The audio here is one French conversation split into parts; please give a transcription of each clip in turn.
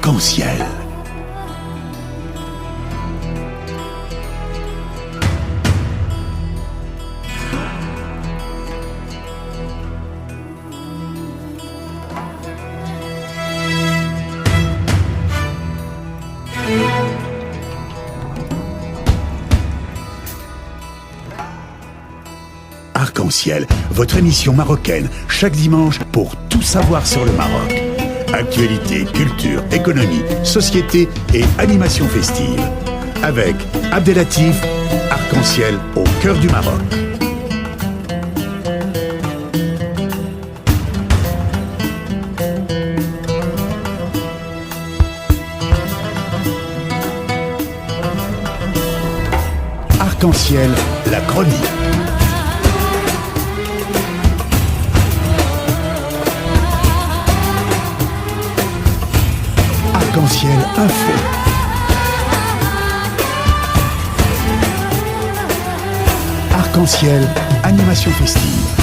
Arc-en-ciel. Arc-en-ciel, votre émission marocaine, chaque dimanche pour tout savoir sur le Maroc. Actualité, culture, économie, société et animation festive. Avec Abdelatif, Arc-en-ciel au cœur du Maroc. Arc-en-ciel, la chronique. Arc-en-ciel info. Arc-en-ciel animation festive.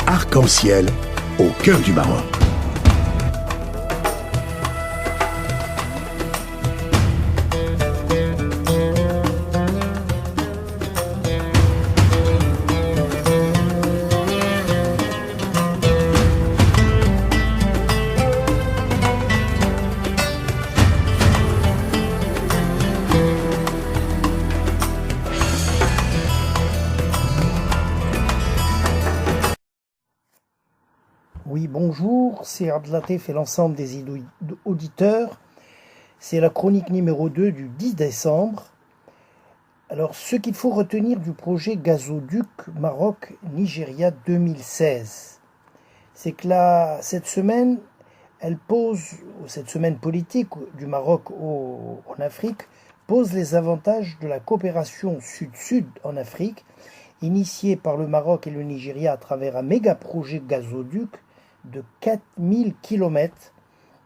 Arc-en-ciel au cœur du Maroc. Oui, bonjour, c'est Abdelatif et l'ensemble des auditeurs. C'est la chronique numéro 2 du 10 décembre. Alors, ce qu'il faut retenir du projet gazoduc Maroc-Nigeria 2016, c'est que cette semaine politique du Maroc en Afrique, pose les avantages de la coopération sud-sud en Afrique, initiée par le Maroc et le Nigeria à travers un méga-projet gazoduc de 4000 km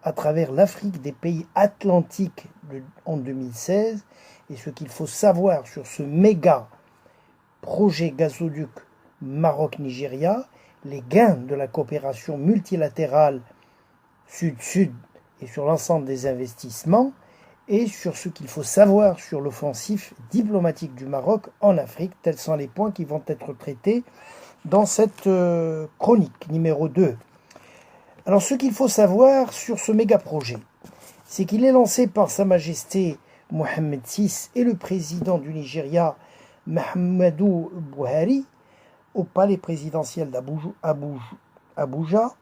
à travers l'Afrique des pays atlantiques en 2016. Et ce qu'il faut savoir sur ce méga projet gazoduc Maroc-Nigeria, les gains de la coopération multilatérale sud-sud et sur l'ensemble des investissements, et sur ce qu'il faut savoir sur l'offensive diplomatique du Maroc en Afrique. Tels sont les points qui vont être traités dans cette chronique numéro 2. Alors, ce qu'il faut savoir sur ce méga-projet, c'est qu'il est lancé par Sa Majesté Mohamed VI et le président du Nigeria, Muhammadu Buhari, au palais présidentiel d'Abuja.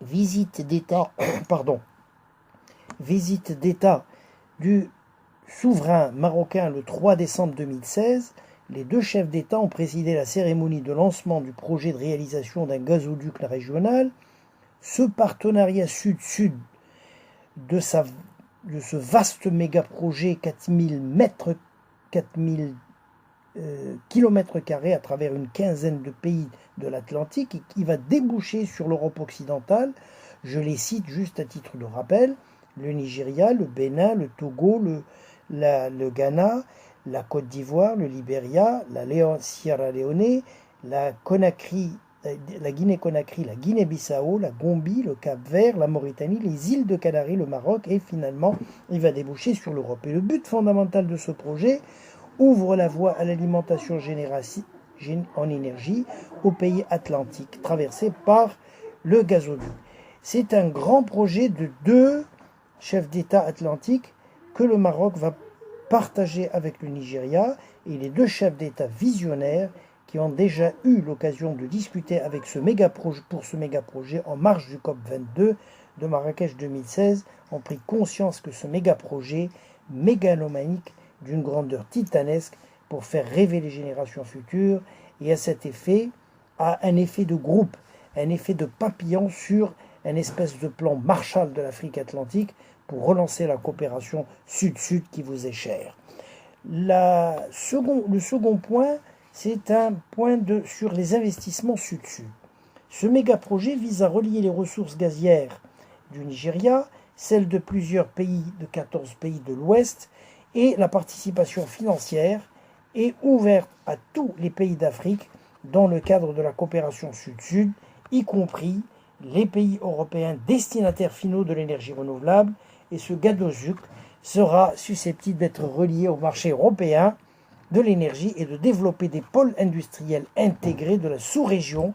Visite d'État du souverain marocain le 3 décembre 2016. Les deux chefs d'État ont présidé la cérémonie de lancement du projet de réalisation d'un gazoduc régional. Ce partenariat sud-sud de ce vaste méga-projet 4000 km² à travers une quinzaine de pays de l'Atlantique et qui va déboucher sur l'Europe occidentale. Je les cite juste à titre de rappel: le Nigeria, le Bénin, le Togo, le Ghana, la Côte d'Ivoire, le Libéria, la Sierra Leone, la Guinée-Conakry, la Guinée-Bissau, la Gambie, le Cap-Vert, la Mauritanie, les îles de Canaries, le Maroc, et finalement, il va déboucher sur l'Europe. Et le but fondamental de ce projet ouvre la voie à l'alimentation en énergie aux pays atlantiques, traversés par le gazoduc. C'est un grand projet de deux chefs d'État atlantiques que le Maroc va partager avec le Nigeria, et les deux chefs d'État visionnaires qui ont déjà eu l'occasion de discuter avec ce méga-projet en marge du COP22 de Marrakech 2016, ont pris conscience que ce méga-projet mégalomanique d'une grandeur titanesque pour faire rêver les générations futures, et à cet effet a un effet de groupe, un effet de papillon sur un espèce de plan Marshall de l'Afrique atlantique pour relancer la coopération sud-sud qui vous est chère. Le second point, c'est un point sur les investissements sud-sud. Ce méga-projet vise à relier les ressources gazières du Nigeria, celles de plusieurs pays, de 14 pays de l'Ouest, et la participation financière est ouverte à tous les pays d'Afrique dans le cadre de la coopération Sud-Sud, y compris les pays européens destinataires finaux de l'énergie renouvelable, et ce gazoduc sera susceptible d'être relié au marché européen de l'énergie et de développer des pôles industriels intégrés de la sous-région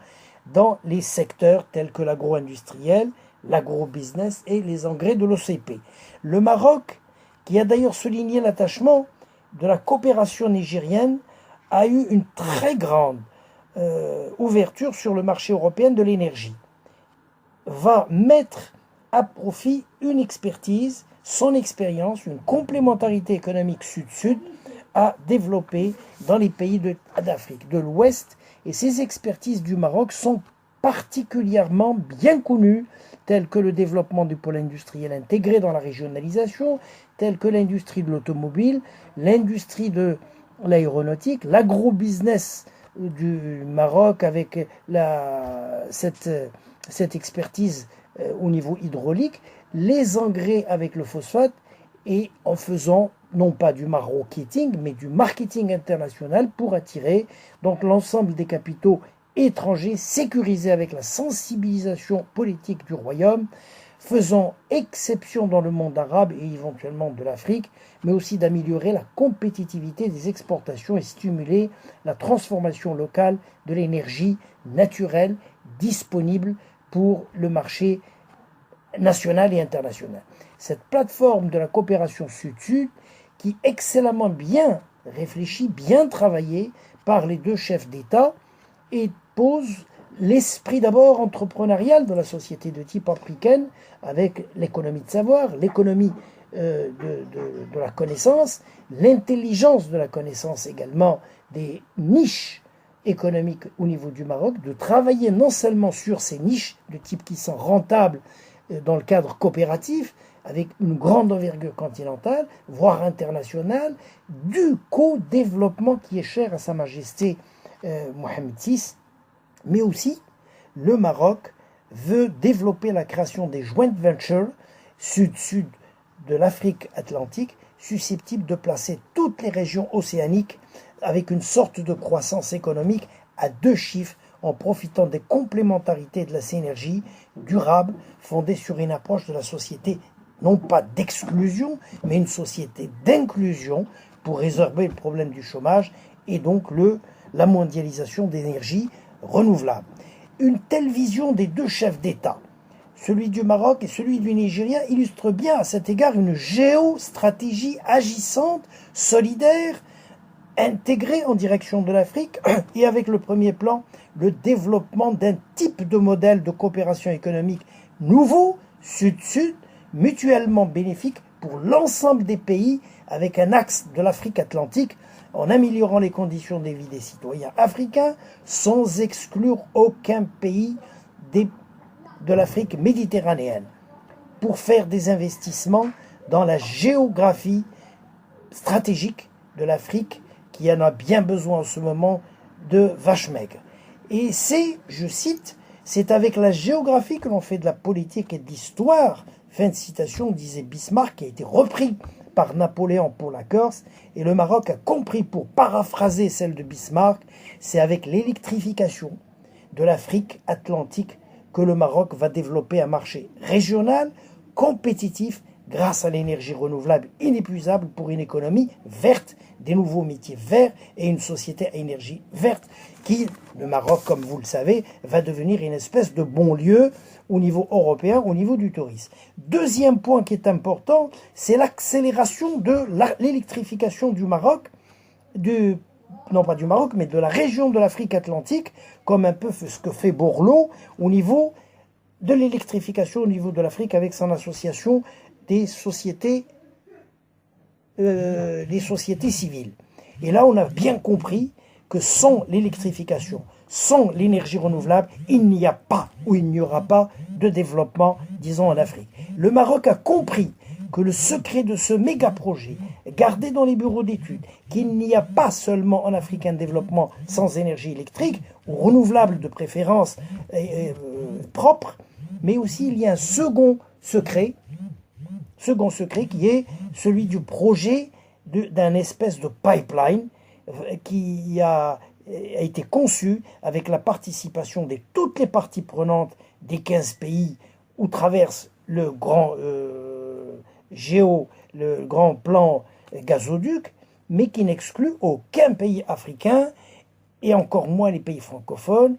dans les secteurs tels que l'agro-industriel, l'agro-business et les engrais de l'OCP. Le Maroc, qui a d'ailleurs souligné l'attachement de la coopération nigérienne, a eu une très grande ouverture sur le marché européen de l'énergie, va mettre à profit une expertise, son expérience, une complémentarité économique sud-sud à développer dans les pays d'Afrique de l'Ouest. Et ces expertises du Maroc sont particulièrement bien connues, telles que le développement du pôle industriel intégré dans la régionalisation, telles que l'industrie de l'automobile, l'industrie de l'aéronautique, l'agro-business du Maroc avec cette expertise au niveau hydraulique, les engrais avec le phosphate, et en faisant non pas du marketing, mais du marketing international pour attirer donc l'ensemble des capitaux étrangers, sécurisés avec la sensibilisation politique du royaume, faisant exception dans le monde arabe et éventuellement de l'Afrique, mais aussi d'améliorer la compétitivité des exportations et stimuler la transformation locale de l'énergie naturelle disponible pour le marché national et international. Cette plateforme de la coopération Sud-Sud, qui est excellemment bien réfléchie, bien travaillée par les deux chefs d'État, et pose l'esprit d'abord entrepreneurial de la société de type africaine, avec l'économie de savoir, l'économie de la connaissance, l'intelligence de la connaissance également, des niches économiques au niveau du Maroc, de travailler non seulement sur ces niches de type qui sont rentables dans le cadre coopératif, avec une grande envergure continentale, voire internationale, du co-développement qui est cher à Sa Majesté Mohamed VI, mais aussi le Maroc veut développer la création des joint ventures sud-sud de l'Afrique atlantique, susceptibles de placer toutes les régions océaniques avec une sorte de croissance économique à 2 chiffres, en profitant des complémentarités de la synergie durable fondée sur une approche de la société, non pas d'exclusion, mais une société d'inclusion pour résorber le problème du chômage et donc la mondialisation d'énergie renouvelable. Une telle vision des deux chefs d'État, celui du Maroc et celui du Nigeria, illustre bien à cet égard une géostratégie agissante, solidaire, intégrée en direction de l'Afrique, et avec le premier plan, le développement d'un type de modèle de coopération économique nouveau, sud-sud, mutuellement bénéfique pour l'ensemble des pays, avec un axe de l'Afrique atlantique, en améliorant les conditions de vie des citoyens africains, sans exclure aucun pays de l'Afrique méditerranéenne, pour faire des investissements dans la géographie stratégique de l'Afrique, qui en a bien besoin en ce moment de vaches maigres. Et je cite, c'est avec la géographie que l'on fait de la politique et de l'histoire, fin de citation, disait Bismarck, qui a été repris par Napoléon pour la Corse, et le Maroc a compris, pour paraphraser celle de Bismarck, c'est avec l'électrification de l'Afrique atlantique que le Maroc va développer un marché régional, compétitif, grâce à l'énergie renouvelable inépuisable pour une économie verte, des nouveaux métiers verts et une société à énergie verte qui, le Maroc, comme vous le savez, va devenir une espèce de bon lieu au niveau européen, au niveau du tourisme. Deuxième point qui est important, c'est l'accélération de l'électrification du Maroc, non pas du Maroc, mais de la région de l'Afrique atlantique, comme un peu ce que fait Borloo au niveau de l'électrification au niveau de l'Afrique avec son association des sociétés civiles. Et là, on a bien compris que sans l'électrification, sans l'énergie renouvelable, il n'y a pas ou il n'y aura pas de développement, disons, en Afrique. Le Maroc a compris que le secret de ce méga projet, gardé dans les bureaux d'études, qu'il n'y a pas seulement en Afrique un développement sans énergie électrique, ou renouvelable de préférence propre, mais aussi il y a un second secret qui est celui du projet d'un espèce de pipeline qui a été conçu avec la participation de toutes les parties prenantes des 15 pays où traverse le grand le grand plan gazoduc, mais qui n'exclut aucun pays africain, et encore moins les pays francophones,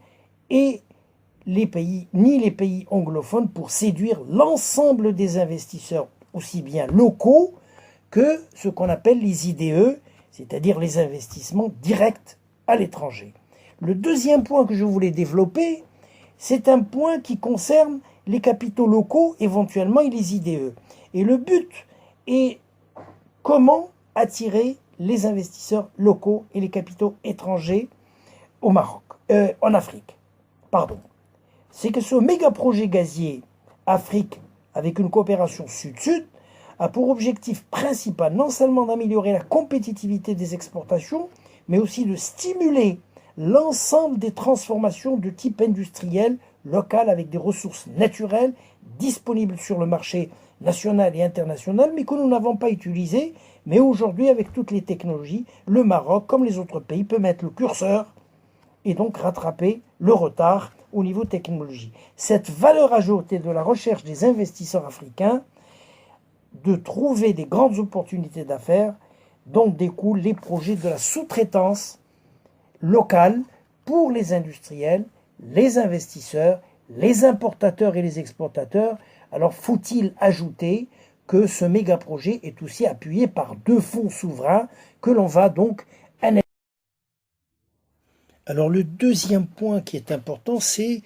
et ni les pays anglophones, pour séduire l'ensemble des investisseurs, aussi bien locaux que ce qu'on appelle les IDE, c'est-à-dire les investissements directs à l'étranger. Le deuxième point que je voulais développer, c'est un point qui concerne les capitaux locaux éventuellement et les IDE. Et le but est comment attirer les investisseurs locaux et les capitaux étrangers au Maroc, en Afrique. C'est que ce méga projet gazier Afrique, avec une coopération sud-sud, a pour objectif principal non seulement d'améliorer la compétitivité des exportations, mais aussi de stimuler l'ensemble des transformations de type industriel local avec des ressources naturelles disponibles sur le marché national et international, mais que nous n'avons pas utilisées. Mais aujourd'hui, avec toutes les technologies, le Maroc, comme les autres pays, peut mettre le curseur et donc rattraper le retard au niveau technologie. Cette valeur ajoutée de la recherche des investisseurs africains, de trouver des grandes opportunités d'affaires dont découlent les projets de la sous-traitance locale pour les industriels, les investisseurs, les importateurs et les exportateurs. Alors faut-il ajouter que ce méga projet est aussi appuyé par 2 fonds souverains que l'on va donc analyser. Alors le deuxième point qui est important, c'est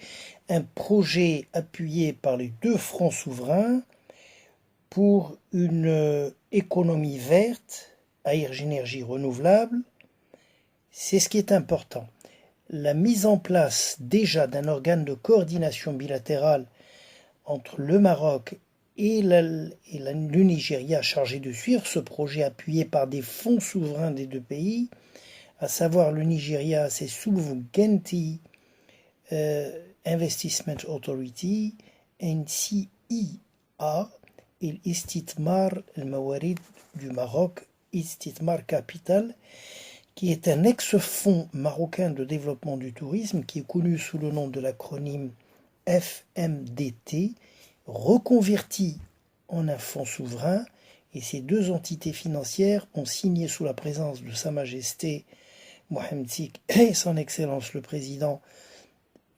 un projet appuyé par les 2 fonds souverains pour une économie verte à énergie renouvelable. C'est ce qui est important. La mise en place déjà d'un organe de coordination bilatérale entre le Maroc et le Nigeria chargé de suivre ce projet appuyé par des fonds souverains des 2 pays, à savoir le Nigeria, c'est Souvugenti Investment Authority, NCIA, et l'Istithmar al-Mawarid du Maroc, Istithmar Capital, qui est un ex-fonds marocain de développement du tourisme qui est connu sous le nom de l'acronyme FMDT, reconverti en un fonds souverain, et ces 2 entités financières ont signé sous la présence de Sa Majesté Mohamed VI et son Excellence le Président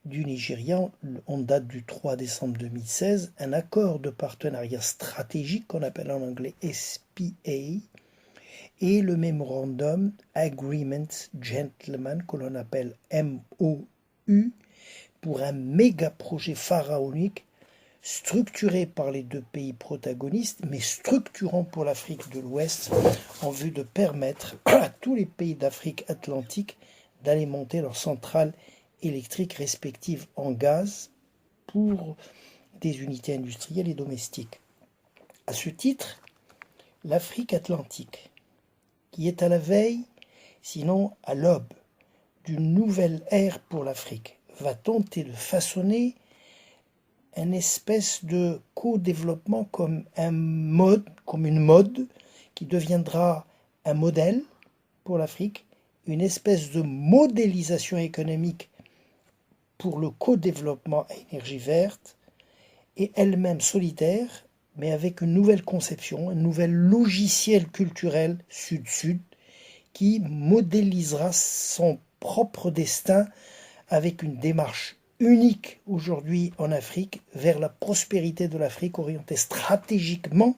du Nigeria, en date du 3 décembre 2016, un accord de partenariat stratégique qu'on appelle en anglais SPA, et le Memorandum Agreement Gentleman, que l'on appelle MOU, pour un méga projet pharaonique structuré par les 2 pays protagonistes, mais structurant pour l'Afrique de l'Ouest, en vue de permettre à tous les pays d'Afrique atlantique d'alimenter leurs centrales électriques respectives en gaz pour des unités industrielles et domestiques. À ce titre, l'Afrique atlantique, qui est à la veille, sinon à l'aube, d'une nouvelle ère pour l'Afrique, va tenter de façonner une espèce de co-développement comme une mode qui deviendra un modèle pour l'Afrique, une espèce de modélisation économique pour le co-développement à énergie verte, et elle-même solidaire, mais avec une nouvelle conception, un nouvel logiciel culturel sud-sud qui modélisera son propre destin avec une démarche unique aujourd'hui en Afrique vers la prospérité de l'Afrique, orientée stratégiquement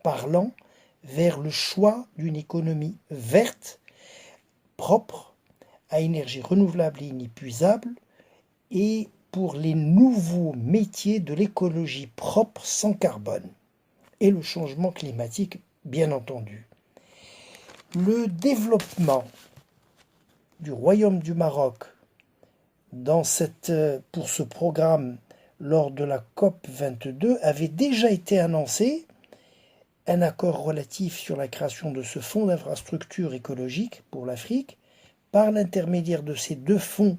parlant vers le choix d'une économie verte, propre, à énergie renouvelable et inépuisable, et pour les nouveaux métiers de l'écologie propre sans carbone et le changement climatique, bien entendu. Le développement du Royaume du Maroc pour ce programme lors de la COP 22 avait déjà été annoncé un accord relatif sur la création de ce fonds d'infrastructure écologique pour l'Afrique par l'intermédiaire de ces deux fonds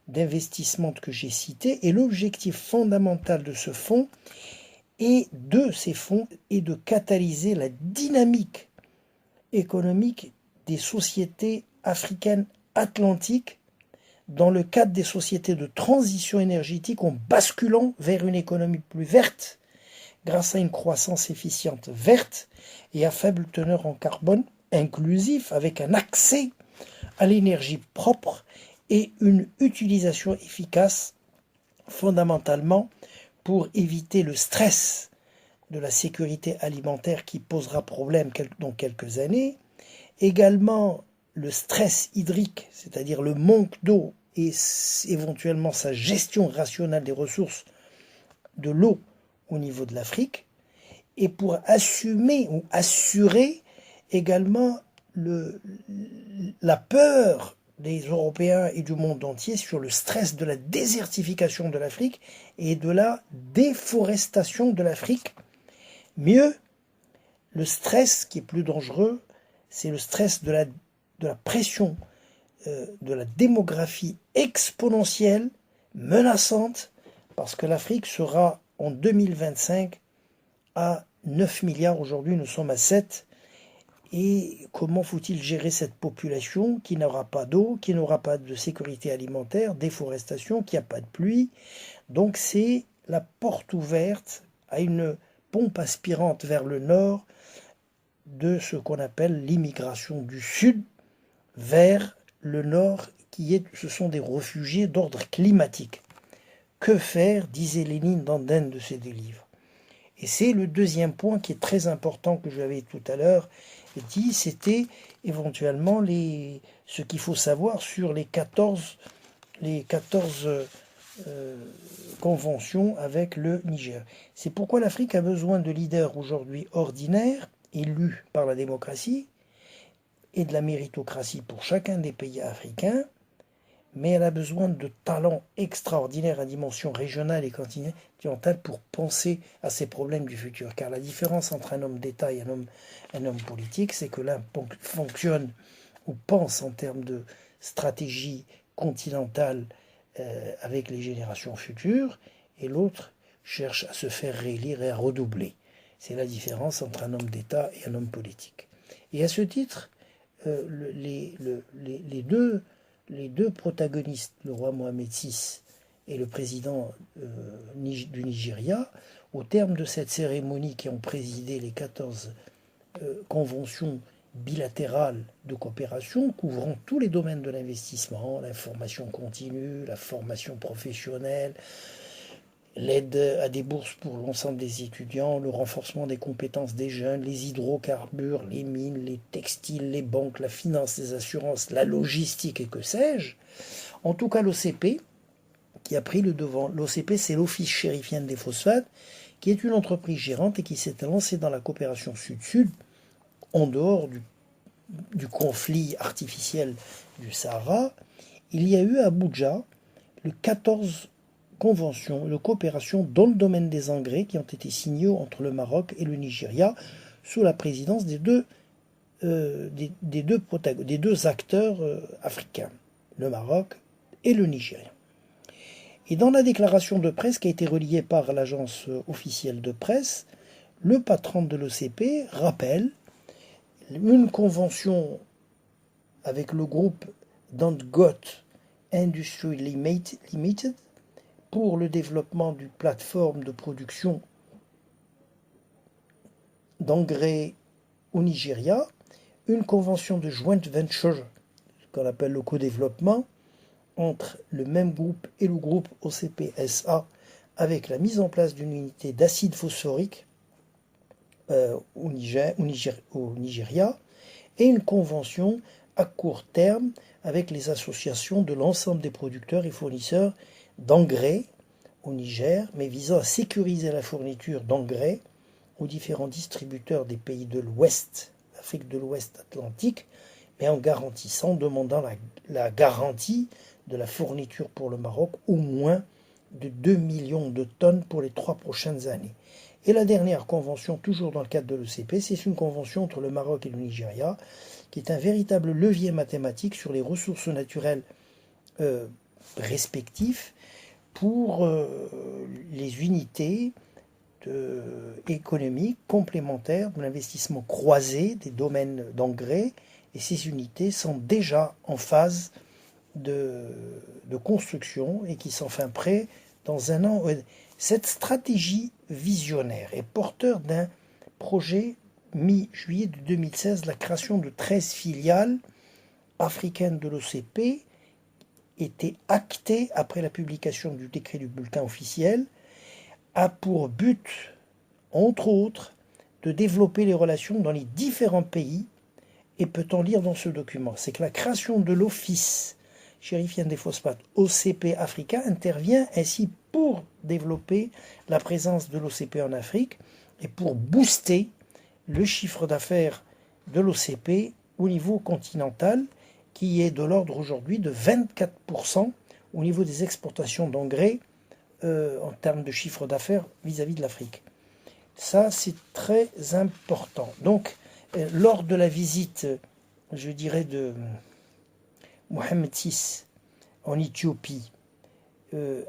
d'investissement que j'ai cités. Et l'objectif fondamental de ce fonds et de ces fonds est de catalyser la dynamique économique des sociétés africaines atlantiques dans le cadre des sociétés de transition énergétique en basculant vers une économie plus verte grâce à une croissance efficiente verte et à faible teneur en carbone inclusif avec un accès à l'énergie propre et une utilisation efficace fondamentalement pour éviter le stress de la sécurité alimentaire qui posera problème dans quelques années, également le stress hydrique, c'est-à-dire le manque d'eau et éventuellement sa gestion rationnelle des ressources de l'eau au niveau de l'Afrique, et pour assumer ou assurer également la peur des Européens et du monde entier sur le stress de la désertification de l'Afrique et de la déforestation de l'Afrique. Mieux, le stress qui est plus dangereux, c'est le stress de la pression de la démographie exponentielle, menaçante, parce que l'Afrique sera en 2025 à 9 milliards. Aujourd'hui, nous sommes à 7. Et comment faut-il gérer cette population qui n'aura pas d'eau, qui n'aura pas de sécurité alimentaire, déforestation, qui n'a pas de pluie? Donc c'est la porte ouverte à une pompe aspirante vers le nord de ce qu'on appelle l'immigration du sud vers le nord, ce sont des réfugiés d'ordre climatique. Que faire, disait Lénine dans d'un de ses deux livres. Et c'est le deuxième point qui est très important que j'avais tout à l'heure dit, c'était éventuellement ce qu'il faut savoir sur les 14 conventions avec le Niger. C'est pourquoi l'Afrique a besoin de leaders aujourd'hui ordinaires, élus par la démocratie, et de la méritocratie pour chacun des pays africains, mais elle a besoin de talents extraordinaires à dimension régionale et continentale pour penser à ces problèmes du futur. Car la différence entre un homme d'État et un homme politique, c'est que l'un fonctionne ou pense en termes de stratégie continentale avec les générations futures, et l'autre cherche à se faire réélire et à redoubler. C'est la différence entre un homme d'État et un homme politique. Et à ce titre, les deux protagonistes, le roi Mohamed VI et le président du Nigeria, au terme de cette cérémonie qui ont présidé les 14 conventions bilatérales de coopération couvrant tous les domaines de l'investissement, l'information continue, la formation professionnelle, l'aide à des bourses pour l'ensemble des étudiants, le renforcement des compétences des jeunes, les hydrocarbures, les mines, les textiles, les banques, la finance, les assurances, la logistique et que sais-je. En tout cas, l'OCP, qui a pris le devant. L'OCP, c'est l'Office chérifien des phosphates, qui est une entreprise gérante et qui s'est lancée dans la coopération sud-sud, en dehors du conflit artificiel du Sahara. Il y a eu à Abuja le 14 conventions de coopération dans le domaine des engrais qui ont été signées entre le Maroc et le Nigeria sous la présidence des deux acteurs africains, le Maroc et le Nigeria. Et dans la déclaration de presse qui a été reliée par l'agence officielle de presse, le patron de l'OCP rappelle une convention avec le groupe Dangote Industry Limited pour le développement d'une plateforme de production d'engrais au Nigeria, une convention de joint venture, ce qu'on appelle le co-développement, entre le même groupe et le groupe OCP-SA, avec la mise en place d'une unité d'acide phosphorique au Nigeria, et une convention à court terme avec les associations de l'ensemble des producteurs et fournisseurs d'engrais au Niger, mais visant à sécuriser la fourniture d'engrais aux différents distributeurs des pays de l'Ouest, l'Afrique de l'Ouest Atlantique, mais en demandant la garantie de la fourniture pour le Maroc au moins de 2 millions de tonnes pour les 3 prochaines années. Et la dernière convention, toujours dans le cadre de l'OCP, c'est une convention entre le Maroc et le Nigeria, qui est un véritable levier mathématique sur les ressources naturelles respectifs pour les unités économiques complémentaires de l'investissement croisé des domaines d'engrais, et ces unités sont déjà en phase de construction et qui sont fin prêts dans un an. Cette stratégie visionnaire est porteur d'un projet mi-juillet de 2016, la création de 13 filiales africaines de l'OCP, était actée après la publication du décret du bulletin officiel, a pour but, entre autres, de développer les relations dans les différents pays. Et peut-on lire dans ce document, c'est que la création de l'Office chérifien des phosphates OCP Africa intervient ainsi pour développer la présence de l'OCP en Afrique et pour booster le chiffre d'affaires de l'OCP au niveau continental, qui est de l'ordre aujourd'hui de 24% au niveau des exportations d'engrais en termes de chiffre d'affaires vis-à-vis de l'Afrique. Ça, c'est très important. Donc, lors de la visite, je dirais, de Mohamed VI en Éthiopie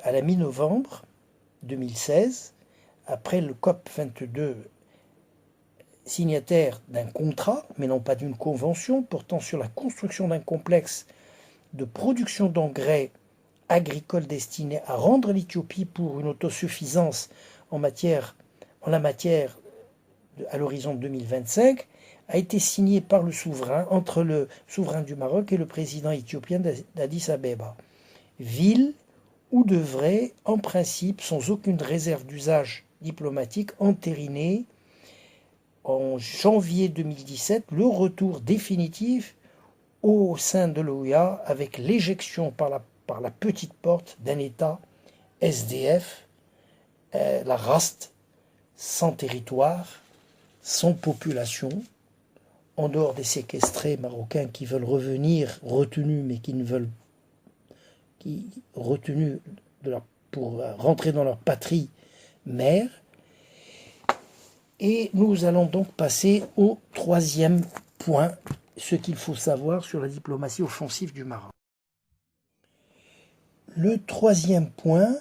à la mi-novembre 2016, après le COP 22, signataire d'un contrat, mais non pas d'une convention, portant sur la construction d'un complexe de production d'engrais agricoles destiné à rendre l'Éthiopie pour une autosuffisance en la matière à l'horizon 2025, a été signé par le souverain, entre le souverain du Maroc et le président éthiopien d'Addis Abeba. Ville où devrait, en principe, sans aucune réserve d'usage diplomatique, entériner en janvier 2017 le retour définitif au sein de l'OUA avec l'éjection par la petite porte d'un État SDF, la RAST, sans territoire, sans population, en dehors des séquestrés marocains qui veulent revenir retenus, mais qui ne veulent retenus pour rentrer dans leur patrie mère. Et nous allons donc passer au troisième point, ce qu'il faut savoir sur la diplomatie offensive du Maroc. Le troisième point,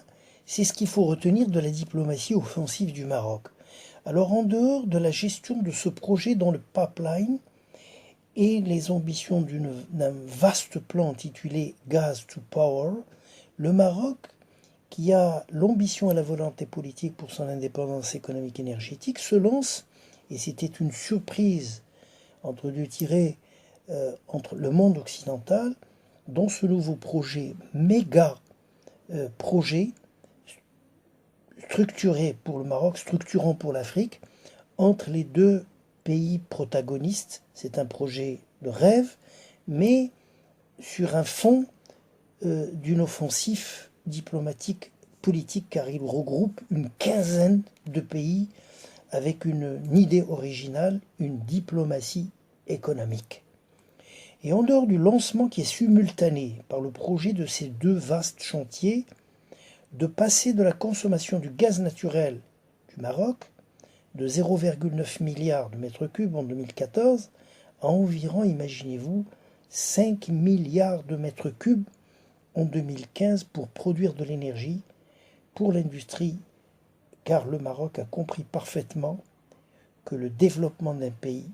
c'est ce qu'il faut retenir de la diplomatie offensive du Maroc. Alors, en dehors de la gestion de ce projet dans le pipeline et les ambitions d'un vaste plan intitulé Gas to Power, le Maroc, qui a l'ambition et la volonté politique pour son indépendance économique et énergétique, se lance, et c'était une surprise entre deux tirets entre le monde occidental, dans ce nouveau projet, méga projet, structuré pour le Maroc, structurant pour l'Afrique, entre les deux pays protagonistes. C'est un projet de rêve, mais sur un fond d'une offensive diplomatique politique, car il regroupe une quinzaine de pays avec une idée originale, une diplomatie économique. Et en dehors du lancement qui est simultané par le projet de ces deux vastes chantiers, de passer de la consommation du gaz naturel du Maroc de 0,9 milliards de mètres cubes en 2014 à environ, imaginez-vous, 5 milliards de mètres cubes en 2015 pour produire de l'énergie pour l'industrie, car le Maroc a compris parfaitement que le développement d'un pays,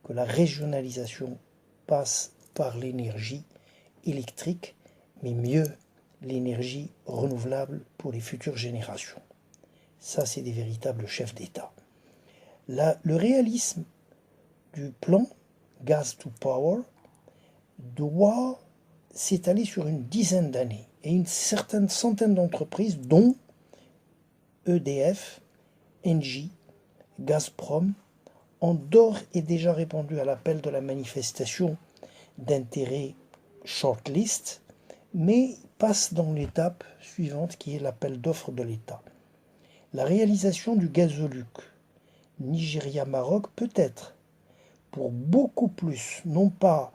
que la régionalisation passe par l'énergie électrique, mais mieux l'énergie renouvelable pour les futures générations. Ça, c'est des véritables chefs d'État. Le réalisme du plan Gas to Power doit s'étaler sur une dizaine d'années et une certaine centaine d'entreprises, dont EDF, Engie, Gazprom, ont d'ores et déjà répondu à l'appel de la manifestation d'intérêt shortlist, mais passent dans l'étape suivante qui est l'appel d'offres de l'État. La réalisation du gazoduc Nigeria-Maroc peut être, pour beaucoup plus, non pas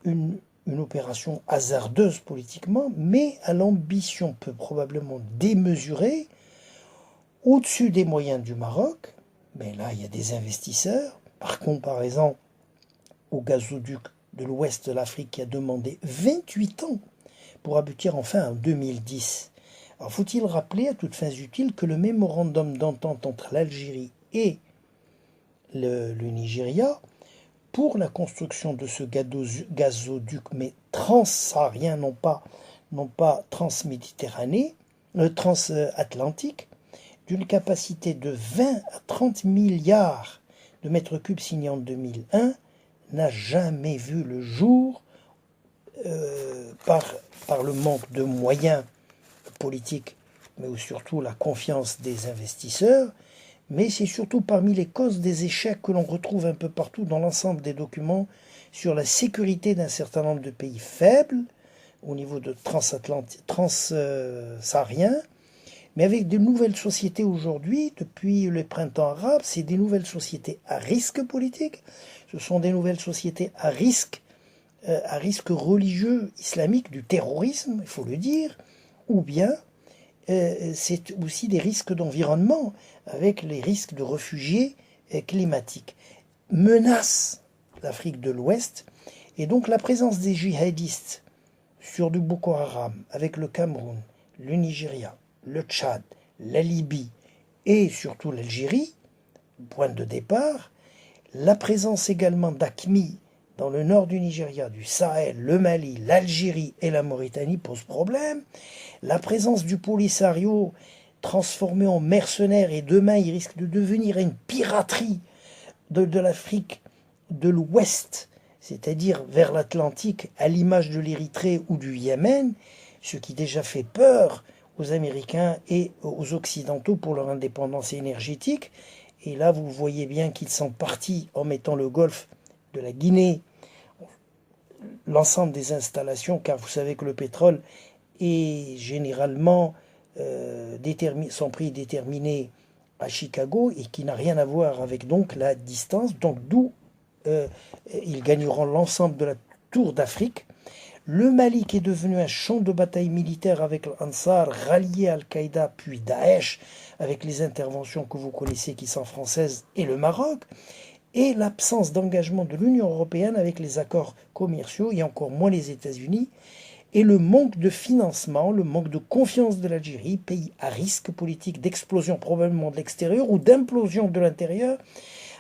une opération hasardeuse politiquement, mais à l'ambition peu probablement démesurée, Au-dessus des moyens du Maroc, mais là il y a des investisseurs, par comparaison au gazoduc de l'ouest de l'Afrique qui a demandé 28 ans pour aboutir enfin en 2010. Alors faut-il rappeler à toutes fins utiles que le mémorandum d'entente entre l'Algérie et le Nigeria pour la construction de ce gazoduc, mais transsaharien, non pas transatlantique, d'une capacité de 20 à 30 milliards de mètres cubes signés en 2001, n'a jamais vu le jour par le manque de moyens politiques, mais surtout la confiance des investisseurs. Mais c'est surtout parmi les causes des échecs que l'on retrouve un peu partout dans l'ensemble des documents sur la sécurité d'un certain nombre de pays faibles au niveau de transsahariens, mais avec de nouvelles sociétés aujourd'hui, depuis le printemps arabe, c'est des nouvelles sociétés à risque politique, ce sont des nouvelles sociétés à risque religieux islamique, du terrorisme, il faut le dire, ou bien c'est aussi des risques d'environnement, avec les risques de réfugiés climatiques. Menace l'Afrique de l'Ouest, et donc la présence des djihadistes sur du Boko Haram, avec le Cameroun, le Nigeria, le Tchad, la Libye et surtout l'Algérie, point de départ, la présence également d'AQMI dans le nord du Nigeria, du Sahel, le Mali, l'Algérie et la Mauritanie pose problème. La présence du Polisario transformé en mercenaires, et demain il risque de devenir une piraterie de l'Afrique de l'Ouest, c'est-à-dire vers l'Atlantique, à l'image de l'Érythrée ou du Yémen, ce qui déjà fait peur aux Américains et aux Occidentaux pour leur indépendance énergétique. Et là, vous voyez bien qu'ils sont partis en mettant le golfe de la Guinée, l'ensemble des installations, car vous savez que le pétrole est généralement son prix est déterminé à Chicago et qui n'a rien à voir avec donc la distance, donc d'où ils gagneront l'ensemble de la tour d'Afrique. Le Mali qui est devenu un champ de bataille militaire avec l'Ansar, rallié à Al-Qaïda puis Daesh, avec les interventions que vous connaissez qui sont françaises, et le Maroc, et l'absence d'engagement de l'Union européenne avec les accords commerciaux, et encore moins les États-Unis, et le manque de financement, le manque de confiance de l'Algérie, pays à risque politique d'explosion probablement de l'extérieur ou d'implosion de l'intérieur,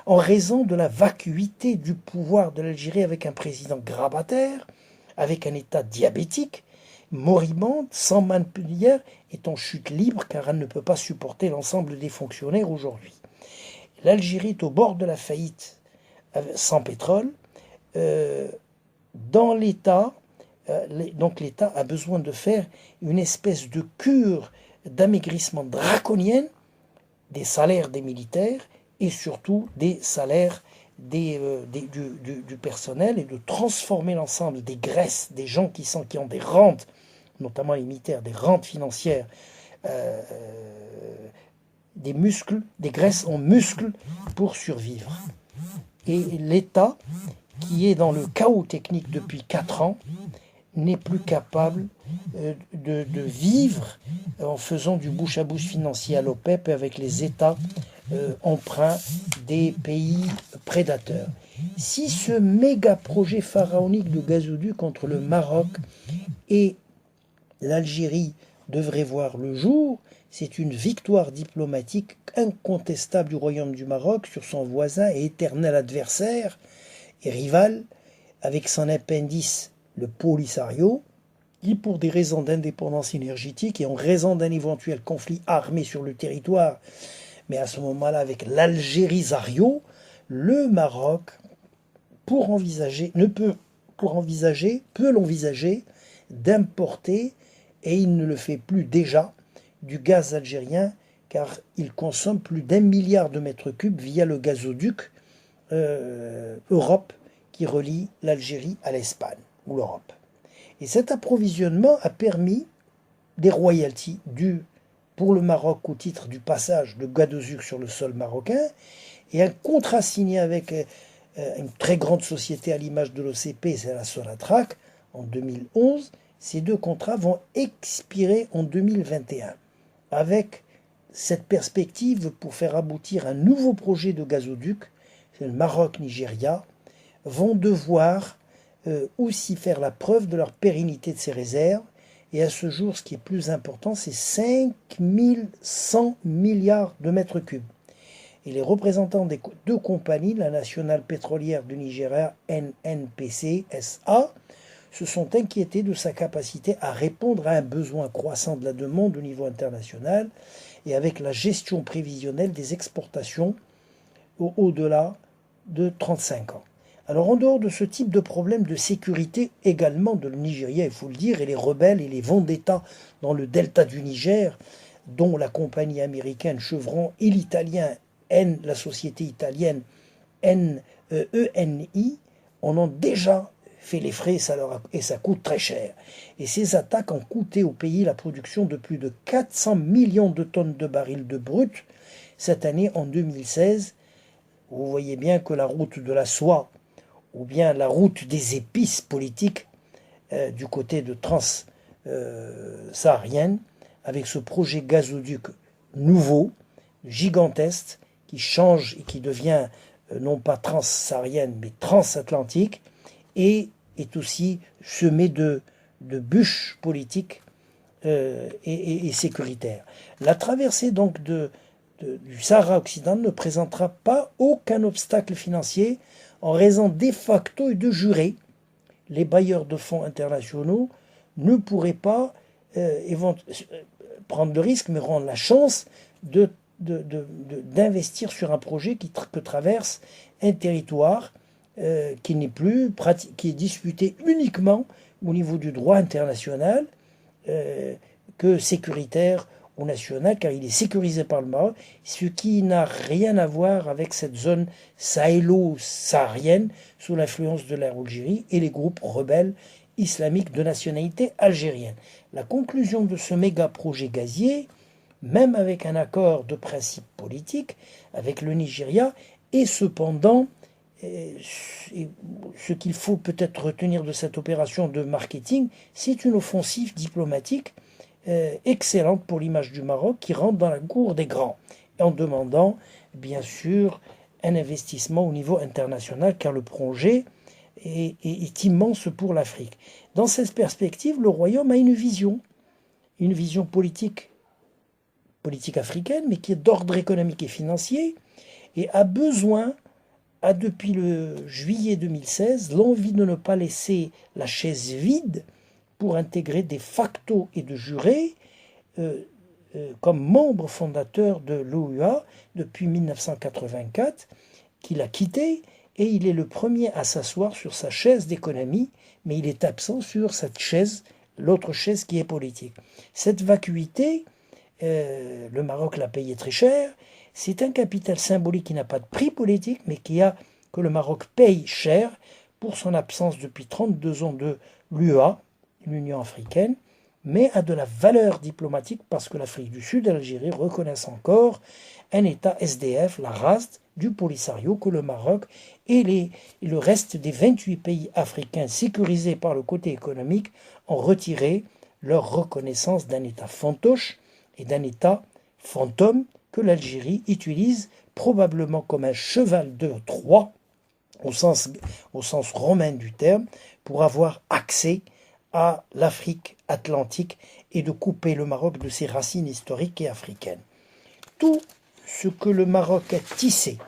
en raison de la vacuité du pouvoir de l'Algérie avec un président grabataire, avec un État diabétique, moribonde, sans manipulaire, est en chute libre car elle ne peut pas supporter l'ensemble des fonctionnaires aujourd'hui. L'Algérie est au bord de la faillite sans pétrole. Dans l'État, donc l'État a besoin de faire une espèce de cure d'amaigrissement draconienne des salaires des militaires et surtout des salaires du personnel, et de transformer l'ensemble des graisses des gens qui ont des rentes, notamment les militaires, des rentes financières, des muscles, des graisses en muscles pour survivre. Et l'État, qui est dans le chaos technique depuis 4 ans, n'est plus capable de vivre en faisant du bouche-à-bouche financier à l'OPEP avec les États emprunts des pays prédateurs. Si ce méga projet pharaonique de gazoduc entre le Maroc et l'Algérie devrait voir le jour, c'est une victoire diplomatique incontestable du Royaume du Maroc sur son voisin et éternel adversaire et rival, avec son appendice, le Polisario, qui, pour des raisons d'indépendance énergétique et en raison d'un éventuel conflit armé sur le territoire, mais à ce moment-là avec l'Algérisario, le Maroc, peut l'envisager d'importer, et il ne le fait plus déjà, du gaz algérien, car il consomme plus d'1 milliard de mètres cubes via le gazoduc Europe qui relie l'Algérie à l'Espagne ou l'Europe. Et cet approvisionnement a permis des royalties dues pour le Maroc au titre du passage de gazoduc sur le sol marocain, et un contrat signé avec une très grande société à l'image de l'OCP, c'est la Sonatrach, en 2011. Ces 2 contrats vont expirer en 2021, avec cette perspective pour faire aboutir un nouveau projet de gazoduc, c'est le Maroc-Nigeria, vont devoir aussi faire la preuve de leur pérennité de ces réserves. Et à ce jour, ce qui est plus important, c'est 5100 milliards de mètres cubes. Et les représentants des deux compagnies, la nationale pétrolière du Nigeria, NNPC SA, se sont inquiétés de sa capacité à répondre à un besoin croissant de la demande au niveau international et avec la gestion prévisionnelle des exportations au-delà de 35 ans. Alors en dehors de ce type de problème de sécurité également de le Nigeria, il faut le dire, et les rebelles et les vendettas dans le delta du Niger, dont la compagnie américaine Chevron et l'italien la société italienne ENI, en ont déjà fait les frais et ça coûte très cher. Et ces attaques ont coûté au pays la production de plus de 400 millions de tonnes de barils de brut cette année en 2016. Vous voyez bien que la route de la soie ou bien la route des épices politiques du côté de trans-saharienne, avec ce projet gazoduc nouveau, gigantesque, qui change et qui devient non pas trans-saharienne mais transatlantique, et est aussi semé de bûches politiques et sécuritaires. La traversée donc du Sahara occidental ne présentera pas aucun obstacle financier en raison de facto et de juré. Les bailleurs de fonds internationaux ne pourraient pas prendre le risque, mais rendre la chance d'investir sur un projet que traverse un territoire qui n'est plus qui est disputé uniquement au niveau du droit international que sécuritaire ou national, car il est sécurisé par le Maroc, ce qui n'a rien à voir avec cette zone sahélo-saharienne sous l'influence de l'Algérie et les groupes rebelles islamiques de nationalité algérienne. La conclusion de ce méga projet gazier, même avec un accord de principe politique avec le Nigeria, est cependant ce qu'il faut peut-être retenir de cette opération de marketing, c'est une offensive diplomatique excellente pour l'image du Maroc qui rentre dans la cour des grands, en demandant bien sûr un investissement au niveau international, car le projet est immense pour l'Afrique. Dans cette perspective, le Royaume a une vision politique africaine, mais qui est d'ordre économique et financier, et a depuis le juillet 2016, l'envie de ne pas laisser la chaise vide pour intégrer des factos et de jurés comme membre fondateur de l'OUA depuis 1984, qu'il a quitté, et il est le premier à s'asseoir sur sa chaise d'économie, mais il est absent sur cette chaise, l'autre chaise qui est politique. Cette vacuité, le Maroc l'a payé très cher. C'est un capital symbolique qui n'a pas de prix politique, mais que le Maroc paye cher pour son absence depuis 32 ans de l'UA, l'Union africaine, mais a de la valeur diplomatique parce que l'Afrique du Sud et l'Algérie reconnaissent encore un État SDF, la RASD, du Polisario, que le Maroc et le reste des 28 pays africains sécurisés par le côté économique ont retiré leur reconnaissance d'un État fantoche et d'un État fantôme que l'Algérie utilise probablement comme un cheval de Troie, au sens romain du terme, pour avoir accès à l'Afrique atlantique et de couper le Maroc de ses racines historiques et africaines. Tout ce que le Maroc a tissé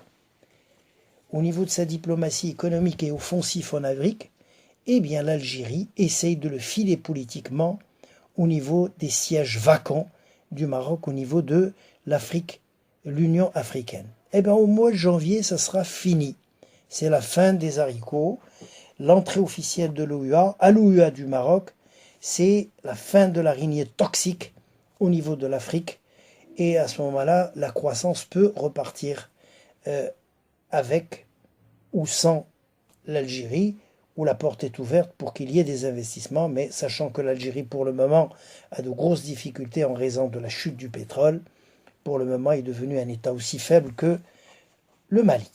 au niveau de sa diplomatie économique et offensif en Afrique, eh bien l'Algérie essaye de le filer politiquement au niveau des sièges vacants du Maroc, au niveau de l'Afrique, l'Union africaine. Eh bien au mois de janvier, ça sera fini. C'est la fin des haricots. L'entrée officielle de l'OUA à l'OUA du Maroc, c'est la fin de l'araignée toxique au niveau de l'Afrique. Et à ce moment-là, la croissance peut repartir avec ou sans l'Algérie, où la porte est ouverte pour qu'il y ait des investissements, mais sachant que l'Algérie, pour le moment, a de grosses difficultés en raison de la chute du pétrole, pour le moment est devenu un État aussi faible que le Mali.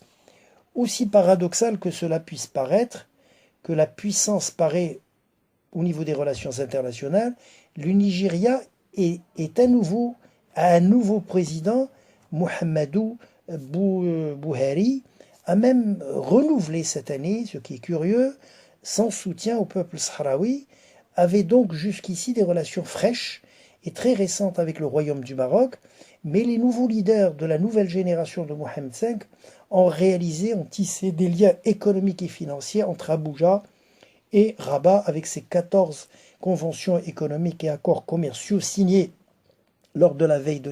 Aussi paradoxal que cela puisse paraître, que la puissance paraît au niveau des relations internationales, le Nigeria est à nouveau un nouveau président, Mohamedou Bouhari, a même renouvelé cette année, ce qui est curieux, son soutien au peuple sahraoui, avait donc jusqu'ici des relations fraîches et très récentes avec le Royaume du Maroc, mais les nouveaux leaders de la nouvelle génération de Mohamed V ont tissé des liens économiques et financiers entre Abuja et Rabat avec ses 14 conventions économiques et accords commerciaux signés lors de la veille de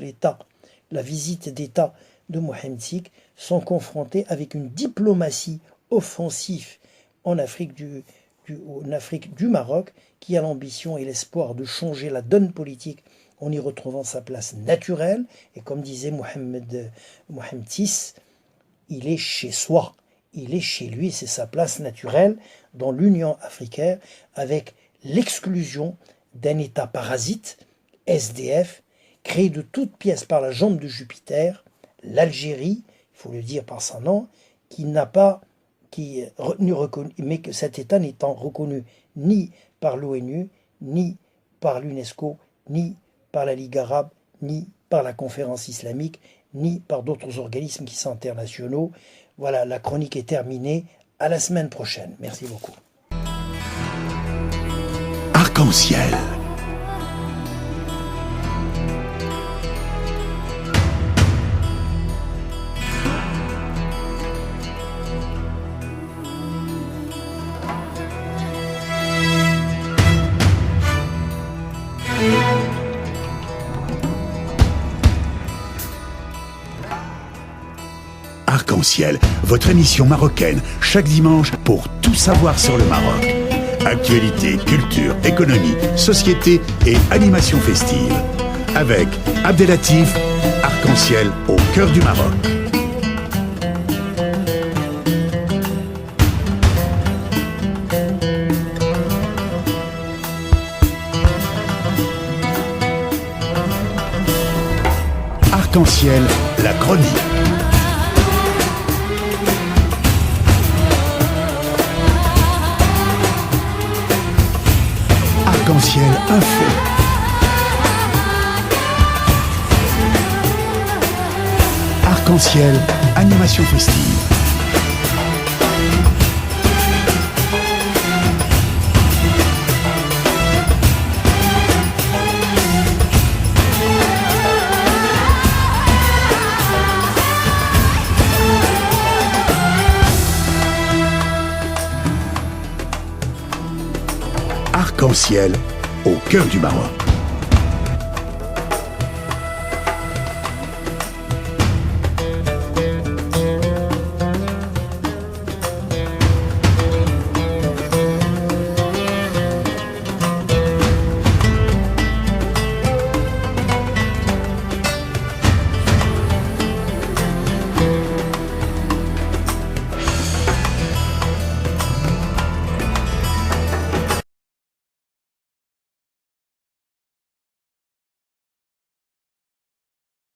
la visite d'État de Mohamed VI, sont confrontés avec une diplomatie offensive en Afrique du Maroc, qui a l'ambition et l'espoir de changer la donne politique en y retrouvant sa place naturelle. Et comme disait Mohamed VI, il est chez soi, il est chez lui, c'est sa place naturelle dans l'Union africaine, avec l'exclusion d'un État parasite, SDF, créé de toutes pièces par la jambe de Jupiter, l'Algérie, il faut le dire par son nom, mais que cet État n'étant reconnu ni par l'ONU, ni par l'UNESCO, ni par la Ligue arabe, ni par la conférence islamique, ni par d'autres organismes qui sont internationaux. Voilà, la chronique est terminée. À la semaine prochaine. Merci beaucoup. Arc-en-ciel. Arc-en-ciel, votre émission marocaine, chaque dimanche pour tout savoir sur le Maroc. Actualité, culture, économie, société et animation festive. Avec Abdelatif, Arc-en-ciel au cœur du Maroc. Arc-en-ciel, la chronique. Arc-en-ciel info. Arc-en-ciel animation festive. Arc-en-ciel au cœur du Maroc.